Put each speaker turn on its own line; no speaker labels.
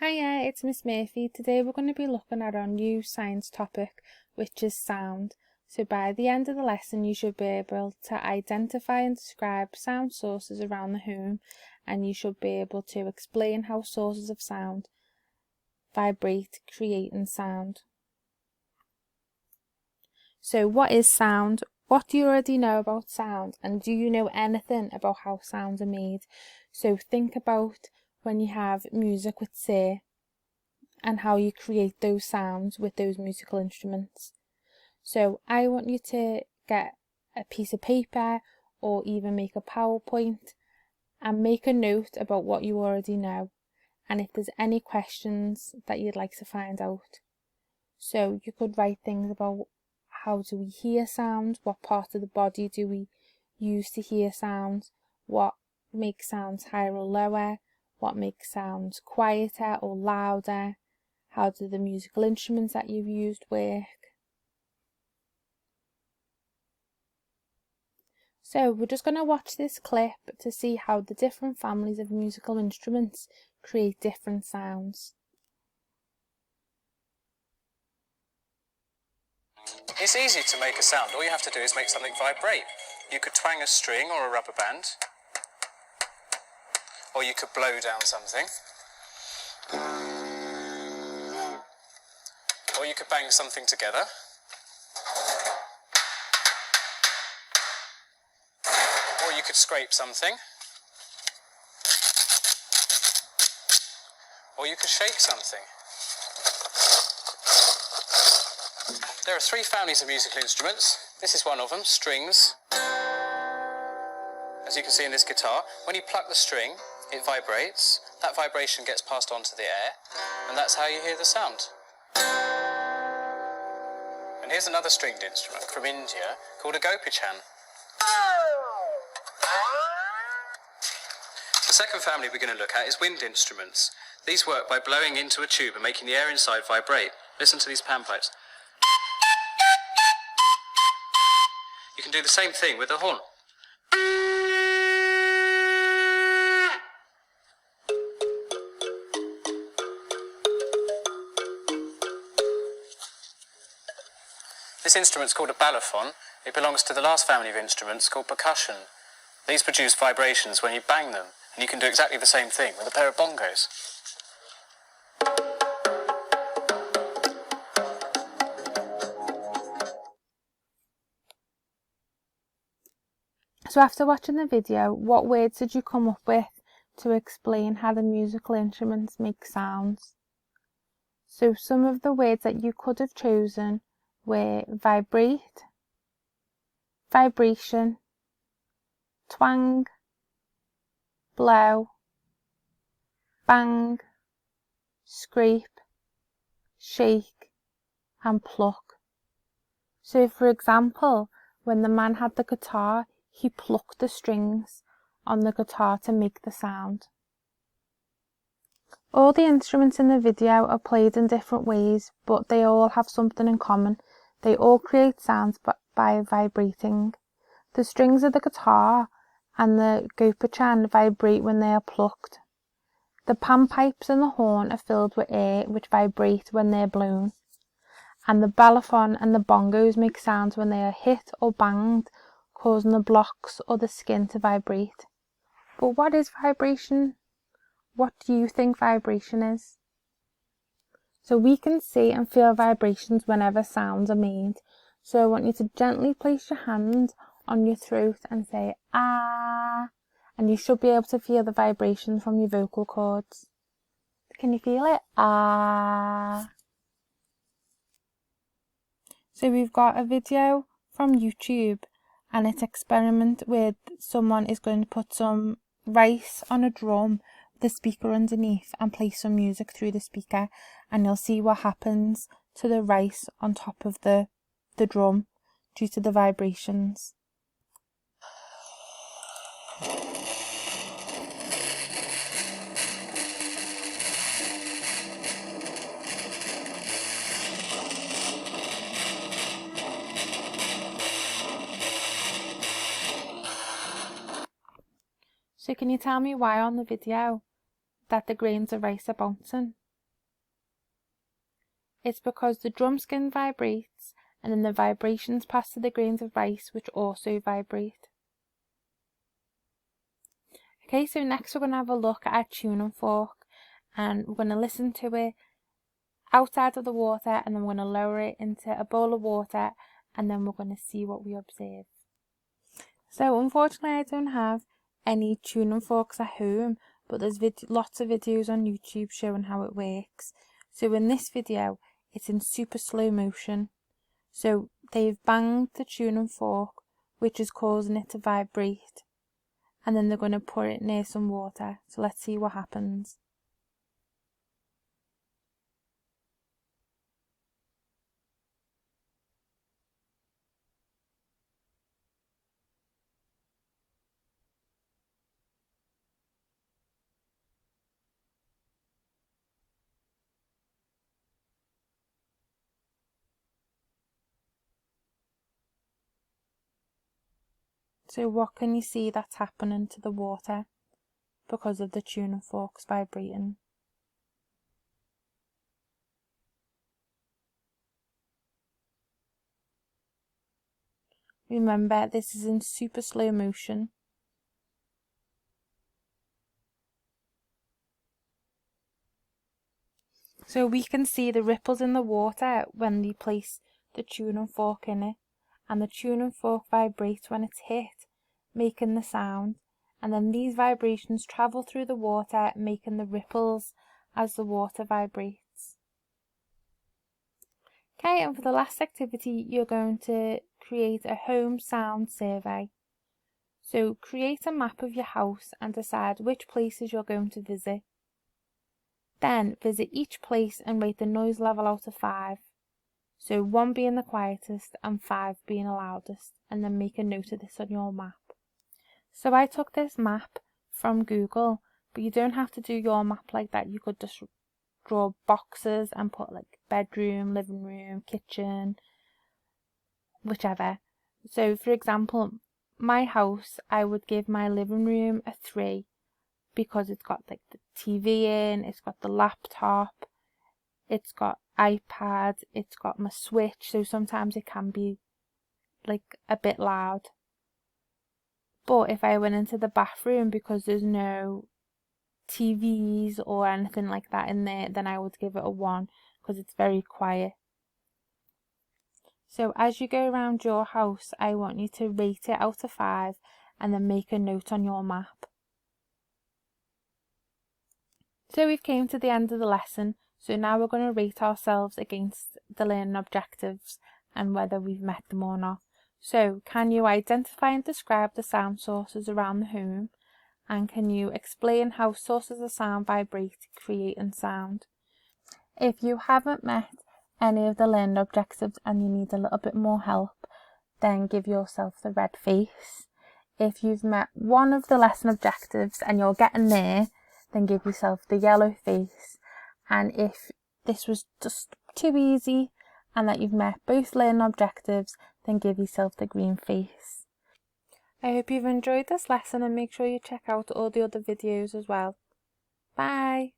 Hiya, it's Miss Murphy. Today we're going to be looking at our new science topic, which is sound. So by the end of the lesson you should be able to identify and describe sound sources around the home, and you should be able to explain how sources of sound vibrate, creating sound. So what is sound? What do you already know about sound? And do you know anything about how sounds are made? So think about when you have music with say and how you create those sounds with those musical instruments. So I want you to get a piece of paper or even make a PowerPoint and make a note about what you already know, and if there's any questions that you'd like to find out. So you could write things about how do we hear sound, what part of the body do we use to hear sound, what makes sounds higher or lower, what makes sounds quieter or louder, how do the musical instruments that you've used work. So we're just going to watch this clip to see how the different families of musical instruments create different sounds.
It's easy to make a sound. All you have to do is make something vibrate. You could twang a string or a rubber band, or you could blow down something, or you could bang something together, or you could scrape something, or you could shake something. There are three families of musical instruments. This is one of them, strings. As you can see in this guitar, when you pluck the string, it vibrates. That vibration gets passed on to the air, and that's how you hear the sound. And here's another stringed instrument from India called a gopichan. The second family we're going to look at is wind instruments. These work by blowing into a tube and making the air inside vibrate. Listen to these panpipes. You can do the same thing with a horn. This instrument's called a balafon. It belongs to the last family of instruments called percussion. These produce vibrations when you bang them, and you can do exactly the same thing with a pair of bongos.
So after watching the video, what words did you come up with to explain how the musical instruments make sounds? So some of the words that you could have chosen were vibrate, vibration, twang, blow, bang, scrape, shake and pluck. So for example, when the man had the guitar, he plucked the strings on the guitar to make the sound. All the instruments in the video are played in different ways, but they all have something in common. They all create sounds by vibrating. The strings of the guitar and the gopichan vibrate when they are plucked. The panpipes and the horn are filled with air which vibrate when they are blown. And the balafon and the bongos make sounds when they are hit or banged, causing the blocks or the skin to vibrate. But what is vibration? What do you think vibration is? So we can see and feel vibrations whenever sounds are made. So I want you to gently place your hand on your throat and say ah, and you should be able to feel the vibration from your vocal cords. Can you feel it? Ah. So we've got a video from YouTube, and it's an experiment where someone is going to put some rice on a drum with a speaker underneath and play some music through the speaker, and you'll see what happens to the rice on top of the drum due to the vibrations. So can you tell me why on the video that the grains of rice are bouncing? It's because the drum skin vibrates and then the vibrations pass to the grains of rice, which also vibrate. Okay, so next we're going to have a look at our tuning fork, and we're going to listen to it outside of the water, and then we're going to lower it into a bowl of water, and then we're going to see what we observe. So unfortunately I don't have any tuning forks at home, but there's lots of videos on YouTube showing how it works. So in this video it's in super slow motion. So they've banged the tuning fork, which is causing it to vibrate, and then they're going to put it near some water. So let's see what happens. So what can you see that's happening to the water because of the tuning forks vibrating? Remember, this is in super slow motion. So we can see the ripples in the water when they place the tuning fork in it, and the tuning fork vibrates when it's hit, making the sound, and then these vibrations travel through the water, making the ripples as the water vibrates. Okay, and for the last activity, you're going to create a home sound survey. So create a map of your house and decide which places you're going to visit. Then visit each place and rate the noise level out of 5. So 1 being the quietest and 5 being the loudest, and then make a note of this on your map. So I took this map from Google, but you don't have to do your map like that. You could just draw boxes and put like bedroom, living room, kitchen, whichever. So for example, my house, I would give my living room a 3 because it's got like the TV in, it's got the laptop, it's got iPad, it's got my Switch, so sometimes it can be like a bit loud. But if I went into the bathroom, because there's no TVs or anything like that in there, then I would give it a 1 because it's very quiet. So as you go around your house, I want you to rate it out of 5 and then make a note on your map. So we've came to the end of the lesson, so now we're going to rate ourselves against the learning objectives and whether we've met them or not. So can you identify and describe the sound sources around the home, and can you explain how sources of sound vibrate, creating sound? If you haven't met any of the learning objectives and you need a little bit more help, then give yourself the red face. If you've met one of the lesson objectives and you're getting there, then give yourself the yellow face. And if this was just too easy and that you've met both learning objectives, then give yourself the green face. I hope you've enjoyed this lesson and make sure you check out all the other videos as well. Bye!